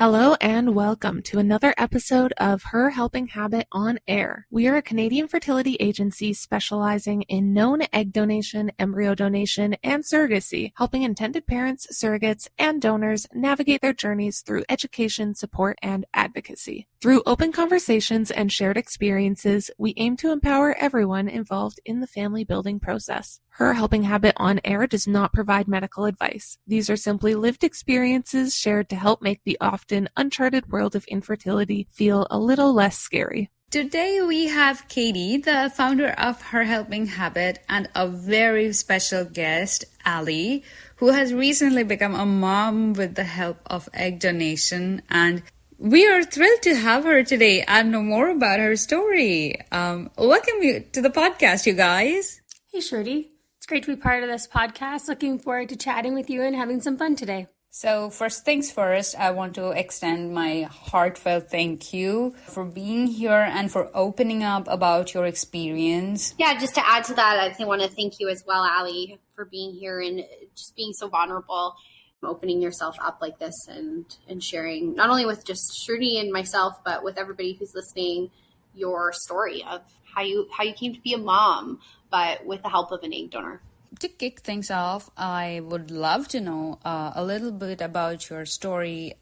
Hello and welcome to another episode of Her Helping Habit on Air. We are a Canadian fertility agency specializing in known egg donation, embryo donation, and surrogacy, helping intended parents, surrogates, and donors navigate their journeys through education, support, and advocacy. Through open conversations and shared experiences, we aim to empower everyone involved in the family building process. Her Helping Habit on Air does not provide medical advice. These are simply lived experiences shared to help make the often uncharted world of infertility feel a little less scary. Today we have Katie, the founder of Her Helping Habit, and a very special guest, Allie, who has recently become a mom with the help of egg donation. And we are thrilled to have her today and know more about her story. Welcome to the podcast, you guys. Hey, Shruti. It's great to be part of this podcast. Looking forward to chatting with you and having some fun today. So first things first, I want to extend my heartfelt thank you for being here and for opening up about your experience. Yeah, just to add to that, I want to thank you as well, Allie, for being here and just being so vulnerable, opening yourself up like this and sharing not only with just Shruti and myself, but with everybody who's listening, your story of how you came to be a mom, but with the help of an egg donor. To kick things off, I would love to know a little bit about your story,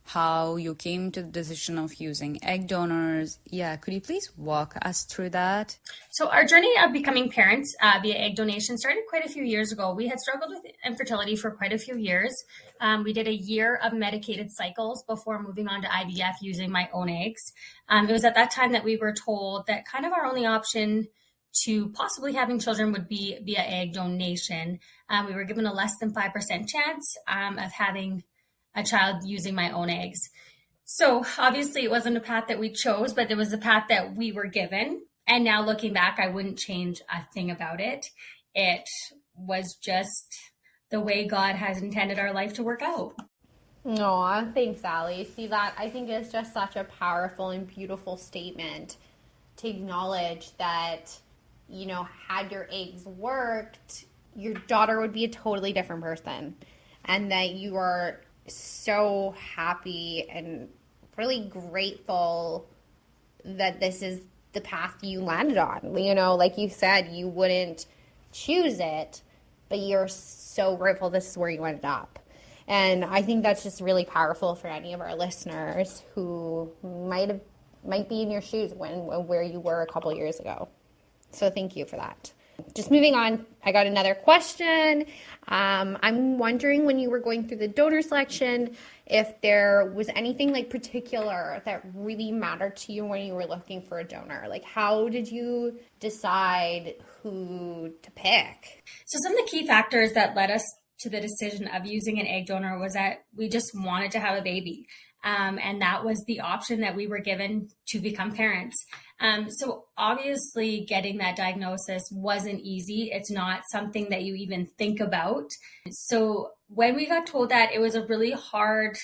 how you came to the decision of using egg donors. Yeah, could you please walk us through that? So our journey of becoming parents via egg donation started quite a few years ago. We had struggled with infertility for quite a few years. We did a year of medicated cycles before moving on to IVF using my own eggs. It was at that time that we were told that kind of our only option to possibly having children would be via egg donation. We were given a less than 5% chance of having a child using my own eggs. So obviously it wasn't a path that we chose, but it was a path that we were given. And now looking back, I wouldn't change a thing about it. It was just the way God has intended our life to work out. Aw, thanks, Allie. See, that I think is just such a powerful and beautiful statement to acknowledge that, you know, had your eggs worked, your daughter would be a totally different person. And that you are so happy and really grateful that this is the path you landed on. You know, like you said, you wouldn't choose it, but you're so grateful this is where you ended up. And I think that's just really powerful for any of our listeners who might be in your shoes where you were a couple years ago. So thank you for that. Just moving on, I got another question. I'm wondering, when you were going through the donor selection, if there was anything like particular that really mattered to you when you were looking for a donor. Like, how did you decide who to pick? So some of the key factors that led us to the decision of using an egg donor was that we just wanted to have a baby. And that was the option that we were given to become parents. So obviously getting that diagnosis wasn't easy. It's not something that you even think about. So when we got told that, it was a really hard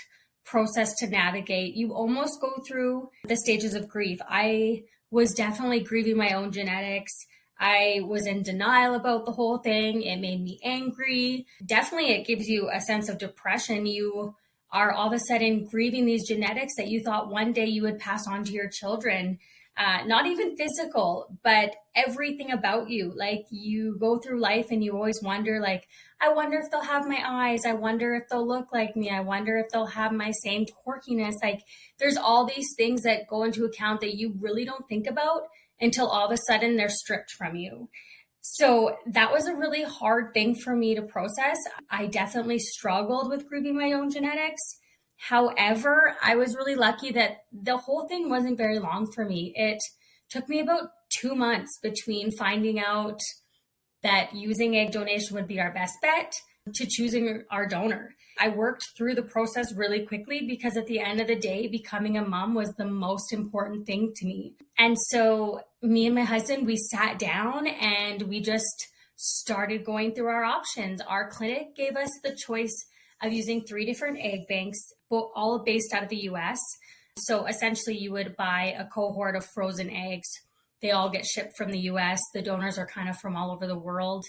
process to navigate. You almost go through the stages of grief. I was definitely grieving my own genetics. I was in denial about the whole thing. It made me angry. Definitely it gives you a sense of depression. You are all of a sudden grieving these genetics that you thought one day you would pass on to your children. Not even physical, but everything about you. Like, you go through life and you always wonder, like, I wonder if they'll have my eyes. I wonder if they'll look like me. I wonder if they'll have my same quirkiness. Like, there's all these things that go into account that you really don't think about until all of a sudden they're stripped from you. So that was a really hard thing for me to process. I definitely struggled with grieving my own genetics. However, I was really lucky that the whole thing wasn't very long for me. It took me about 2 months between finding out that using egg donation would be our best bet to choosing our donor. I worked through the process really quickly because at the end of the day, becoming a mom was the most important thing to me. And so me and my husband, we sat down and we just started going through our options. Our clinic gave us the choice of using 3 different egg banks, all based out of the US. So essentially you would buy a cohort of frozen eggs. They all get shipped from the US. The donors are kind of from all over the world.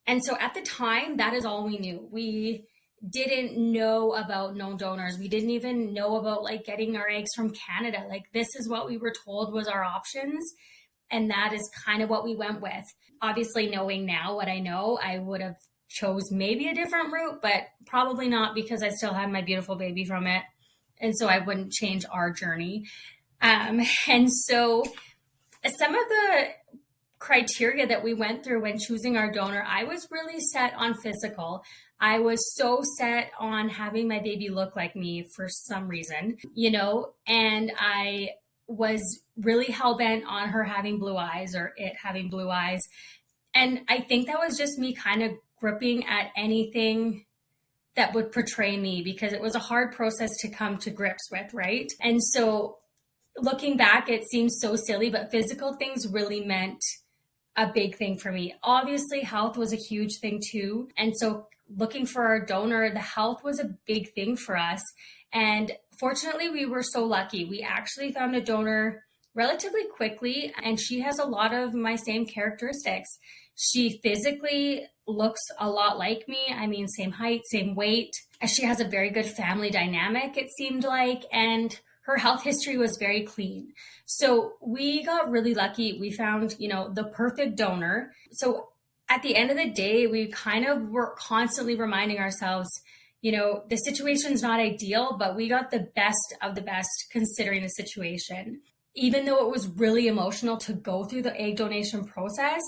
And so at the time, that is all we knew. We didn't know about known donors. We didn't even know about like getting our eggs from Canada. Like this is what we were told was our options. And that is kind of what we went with. Obviously, knowing now what I know, I would have chose maybe a different route, but probably not, because I still had my beautiful baby from it. And so I wouldn't change our journey. And so some of the criteria that we went through when choosing our donor, I was really set on physical. I was so set on having my baby look like me for some reason, and I was really hell-bent on her having blue eyes, or it having blue eyes. And I think that was just me kind of gripping at anything that would portray me, because it was a hard process to come to grips with, right? And so looking back, it seems so silly, but physical things really meant a big thing for me. Obviously, health was a huge thing too. And so looking for our donor, the health was a big thing for us. And fortunately, we were so lucky. We actually found a donor relatively quickly, and she has a lot of my same characteristics. She physically looks a lot like me. I mean, same height, same weight. She has a very good family dynamic, it seemed like, and her health history was very clean. So we got really lucky. We found, the perfect donor. So at the end of the day, we kind of were constantly reminding ourselves, the situation's not ideal, but we got the best of the best considering the situation. Even though it was really emotional to go through the egg donation process,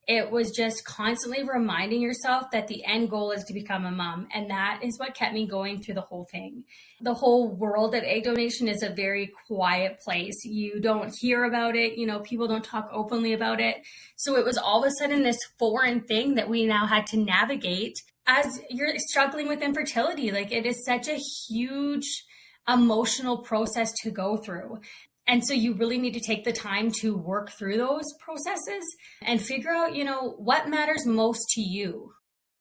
it was just constantly reminding yourself that the end goal is to become a mom. And that is what kept me going through the whole thing. The whole world of egg donation is a very quiet place. You don't hear about it. People don't talk openly about it. So it was all of a sudden this foreign thing that we now had to navigate as you're struggling with infertility. Like, it is such a huge emotional process to go through. And so you really need to take the time to work through those processes and figure out, what matters most to you.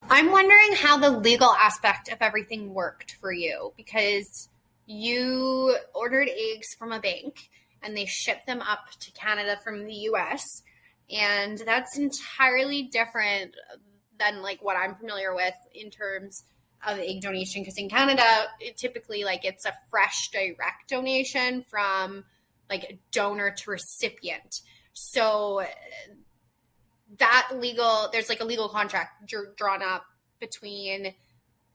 I'm wondering how the legal aspect of everything worked for you, because you ordered eggs from a bank and they shipped them up to Canada from the US. And that's entirely different than like what I'm familiar with in terms of egg donation. Because in Canada, typically it's a fresh direct donation from like donor to recipient. So there's like a legal contract drawn up between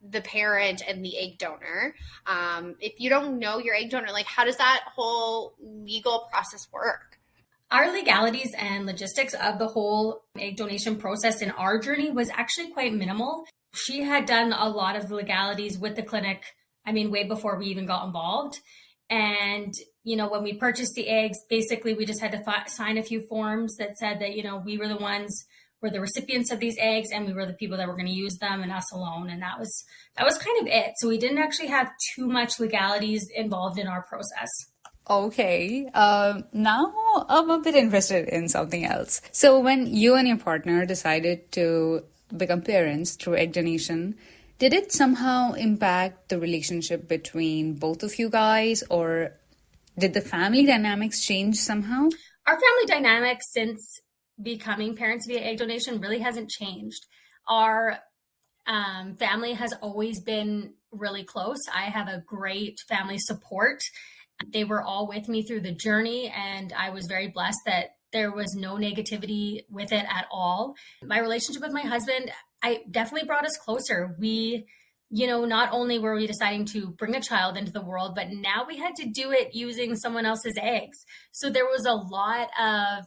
the parent and the egg donor. If you don't know your egg donor, how does that whole legal process work? Our legalities and logistics of the whole egg donation process in our journey was actually quite minimal. She had done a lot of the legalities with the clinic, way before we even got involved. And, when we purchased the eggs, basically we just had to sign a few forms that said that, we were the recipients of these eggs, and we were the people that were going to use them, and us alone. And that was kind of it. So we didn't actually have too much legalities involved in our process. Okay, now I'm a bit interested in something else. So when you and your partner decided to become parents through egg donation, did it somehow impact the relationship between both of you guys, or did the family dynamics change somehow? Our family dynamics since becoming parents via egg donation really hasn't changed. Our family has always been really close. I have a great family support. They were all with me through the journey, and I was very blessed that there was no negativity with it at all. My relationship with my husband, I definitely brought us closer. We, not only were we deciding to bring a child into the world, but now we had to do it using someone else's eggs. So there was a lot of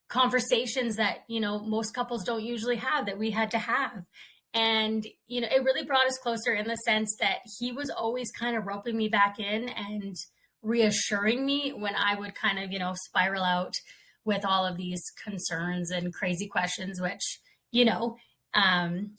conversations that, most couples don't usually have, that we had to have. And, it really brought us closer in the sense that he was always kind of roping me back in and reassuring me when I would kind of, spiral out with all of these concerns and crazy questions, which,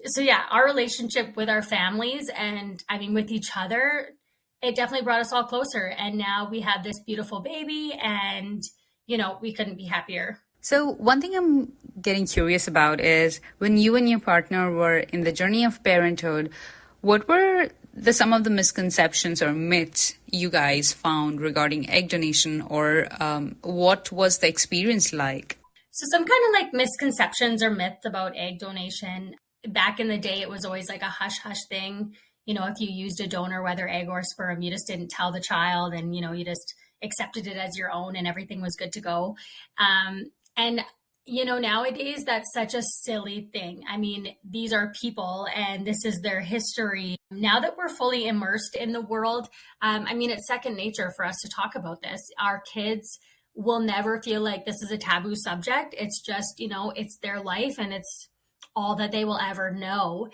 so yeah, our relationship with our families and with each other, it definitely brought us all closer. And now we have this beautiful baby, and, we couldn't be happier. So one thing I'm getting curious about is, when you and your partner were in the journey of parenthood, what were some of the misconceptions or myths you guys found regarding egg donation, or what was the experience like? So some kind of misconceptions or myths about egg donation. Back in the day, it was always like a hush-hush thing. if you used a donor, whether egg or sperm, you just didn't tell the child and, you just accepted it as your own and everything was good to go. And nowadays that's such a silly thing. I mean, these are people and this is their history. Now that we're fully immersed in the world, it's second nature for us to talk about this. Our kids will never feel like this is a taboo subject. It's just, it's their life and it's all that they will ever know.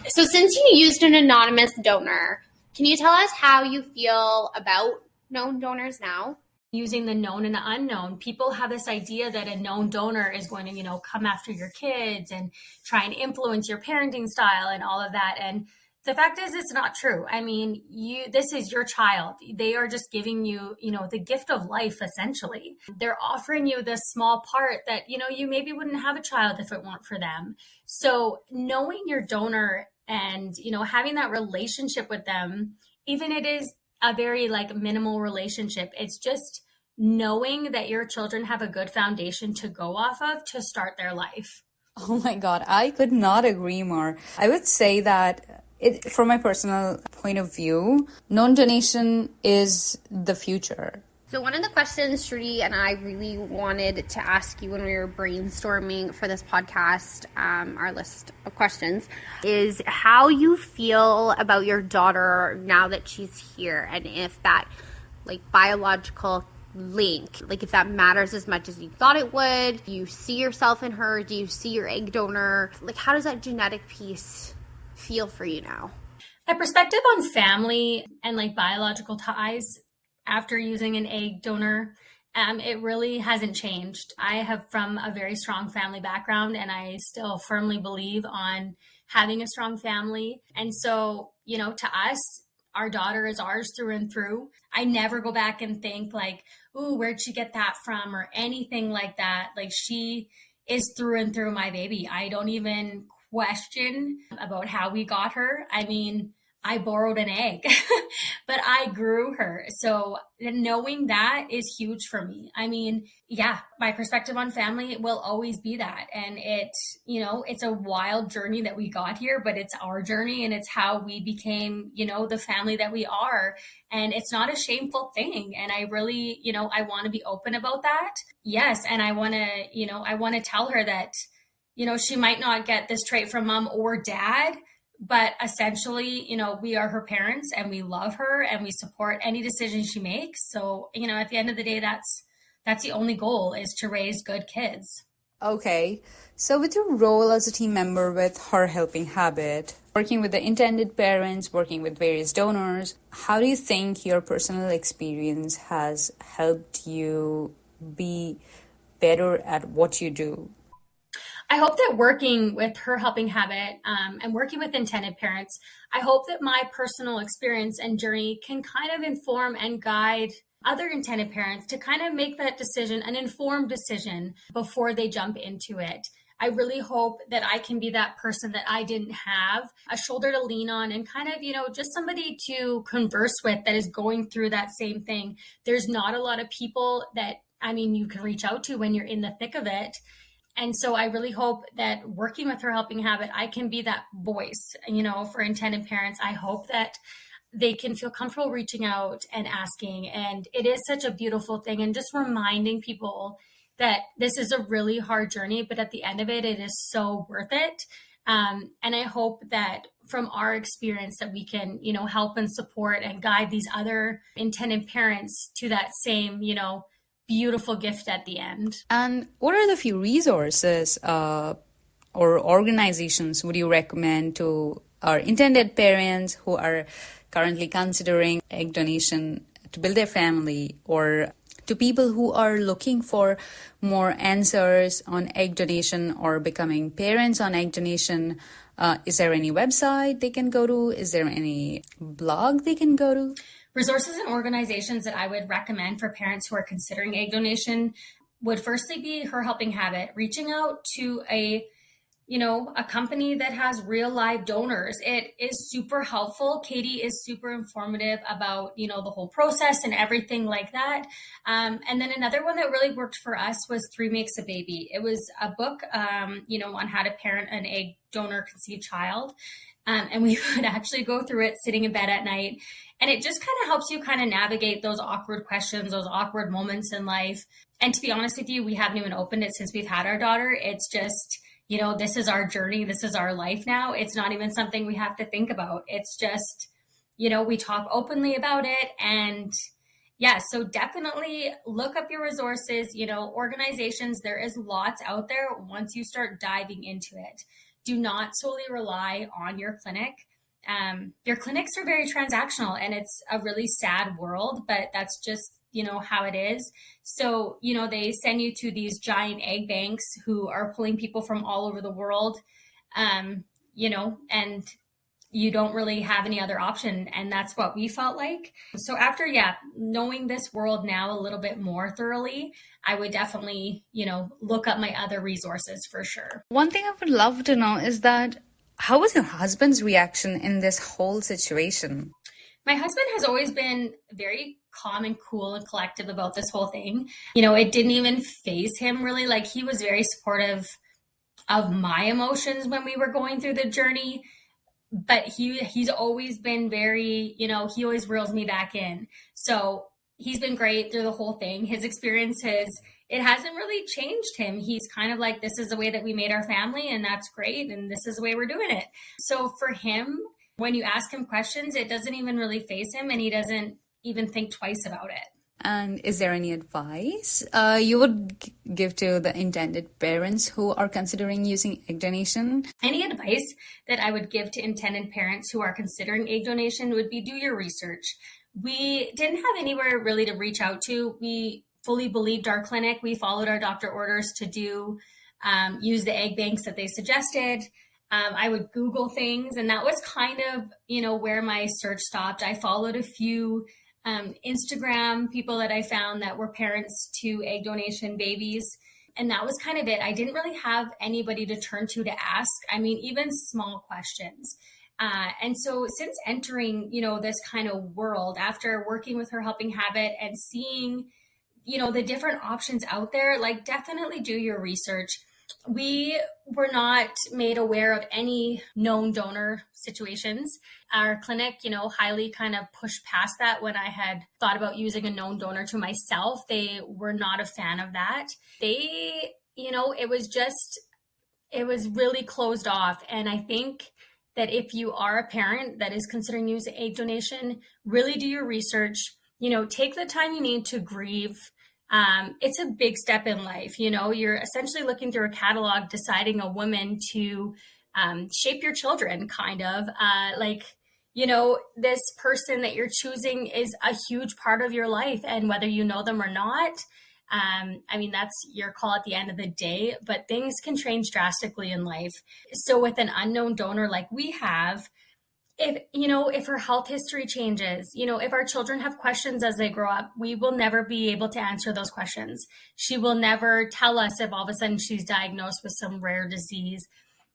So since you used an anonymous donor, can you tell us how you feel about known donors now? Using the known and the unknown, people have this idea that a known donor is going to, come after your kids and try and influence your parenting style and all of that. And the fact is, it's not true. I mean, this is your child. They are just giving you, the gift of life, essentially. They're offering you this small part that, you maybe wouldn't have a child if it weren't for them. So knowing your donor and, having that relationship with them, even it is a very minimal relationship, it's just knowing that your children have a good foundation to go off of to start their life. Oh my God, I could not agree more. I would say that from my personal point of view, known donation is the future. So one of the questions Shruti and I really wanted to ask you when we were brainstorming for this podcast, our list of questions, is how you feel about your daughter now that she's here, and if that biological link, if that matters as much as you thought it would. Do you see yourself in her? Do you see your egg donor? How does that genetic piece feel for you now? My perspective on family and biological ties after using an egg donor, it really hasn't changed. I have from a very strong family background and I still firmly believe on having a strong family. And so, to us, our daughter is ours through and through. I never go back and think ooh, where'd she get that from or anything like that. She is through and through my baby. I don't even question about how we got her. I mean, I borrowed an egg, but I grew her. So knowing that is huge for me. I mean, yeah, my perspective on family will always be that. And it's a wild journey that we got here, but it's our journey and it's how we became, the family that we are. And it's not a shameful thing. And I really, I want to be open about that. Yes. And I want to tell her that, she might not get this trait from mom or dad, but essentially, we are her parents and we love her and we support any decision she makes. So, at the end of the day, that's the only goal, is to raise good kids. Okay. So with your role as a team member with Her Helping Habit, working with the intended parents, working with various donors, how do you think your personal experience has helped you be better at what you do? I hope that working with Her Helping Habit and working with intended parents, I hope that my personal experience and journey can kind of inform and guide other intended parents to kind of make that decision, an informed decision, before they jump into it. I really hope that I can be that person that I didn't have, a shoulder to lean on and kind of, just somebody to converse with that is going through that same thing. There's not a lot of people that, you can reach out to when you're in the thick of it. And so I really hope that working with Her Helping Habit, I can be that voice, for intended parents. I hope that they can feel comfortable reaching out and asking. And it is such a beautiful thing. And just reminding people that this is a really hard journey, but at the end of it, it is so worth it. And I hope that from our experience that we can, help and support and guide these other intended parents to that same, beautiful gift at the end. And what are the few resources or organizations would you recommend to our intended parents who are currently considering egg donation to build their family, or to people who are looking for more answers on egg donation or becoming parents on egg donation? Is there any website they can go to? Is there any blog they can go to? Resources and organizations that I would recommend for parents who are considering egg donation would firstly be Her Helping Habit, reaching out to a a company that has real live donors. It is super helpful. Katie is super informative about, the whole process and everything like that. And then another one that really worked for us was 3 Makes a Baby. It was a book, on how to parent an egg donor conceived child. And we would actually go through it sitting in bed at night. And it just kind of helps you kind of navigate those awkward questions, those awkward moments in life. And to be honest with you, we haven't even opened it since we've had our daughter. It's just, this is our journey. This is our life now. It's not even something we have to think about. It's just, we talk openly about it. And yeah, so definitely look up your resources, organizations. There is lots out there once you start diving into it. Do not solely rely on your clinic. Your clinics are very transactional, and it's a really sad world, but that's just, how it is. So, they send you to these giant egg banks who are pulling people from all over the world, and you don't really have any other option. And that's what we felt like. So after, knowing this world now a little bit more thoroughly, I would definitely, look up my other resources for sure. One thing I would love to know is that how was your husband's reaction in this whole situation? My husband has always been very calm and cool and collective about this whole thing. It didn't even faze him really. Like, he was very supportive of my emotions when we were going through the journey. But he's always been very, he always reels me back in. So he's been great through the whole thing. His experiences, it hasn't really changed him. He's kind of like, this is the way that we made our family, and that's great. And this is the way we're doing it. So for him, when you ask him questions, it doesn't even really faze him, and he doesn't even think twice about it. And is there any advice you would give to the intended parents who are considering using egg donation? Any advice that I would give to intended parents who are considering egg donation would be do your research. We didn't have anywhere really to reach out to. We fully believed our clinic. We followed our doctor orders to use the egg banks that they suggested. I would Google things, and that was kind of, where my search stopped. I followed a few Instagram people that I found that were parents to egg donation babies. And that was kind of it. I didn't really have anybody to turn to ask. I mean, even small questions. And so since entering, this kind of world, after working with Her Helping Habit and seeing, the different options out there, like, definitely do your research. We were not made aware of any known donor situations. Our clinic, highly kind of pushed past that. When I had thought about using a known donor to myself, they were not a fan of that. They, it was really closed off. And I think that if you are a parent that is considering using egg donation, really do your research, take the time you need to grieve. It's a big step in life. You're essentially looking through a catalog, deciding a woman to shape your children, kind of. This person that you're choosing is a huge part of your life. And whether you know them or not, that's your call at the end of the day. But things can change drastically in life. So with an unknown donor like we have, if her health history changes, if our children have questions as they grow up, we will never be able to answer those questions. She will never tell us if all of a sudden she's diagnosed with some rare disease.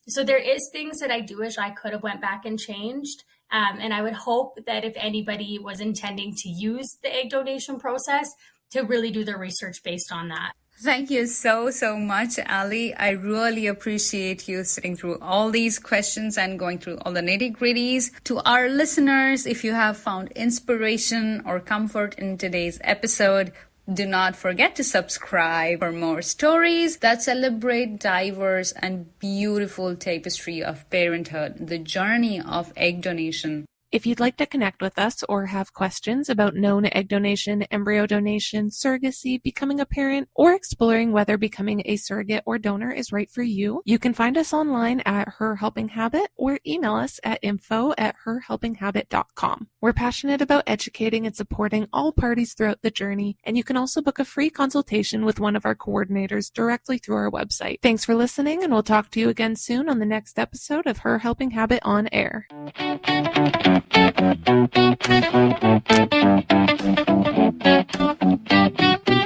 So there is things that I do wish I could have went back and changed. And I would hope that if anybody was intending to use the egg donation process, to really do their research based on that. Thank you so much, Allie. I really appreciate you sitting through all these questions and going through all the nitty-gritties. To our listeners, if you have found inspiration or comfort in today's episode, do not forget to subscribe for more stories that celebrate diverse and beautiful tapestry of parenthood, the journey of egg donation. If you'd like to connect with us or have questions about known egg donation, embryo donation, surrogacy, becoming a parent, or exploring whether becoming a surrogate or donor is right for you, you can find us online at Her Helping Habit or email us at info@herhelpinghabit.com. We're passionate about educating and supporting all parties throughout the journey, and you can also book a free consultation with one of our coordinators directly through our website. Thanks for listening, and we'll talk to you again soon on the next episode of Her Helping Habit on Air. Thank you.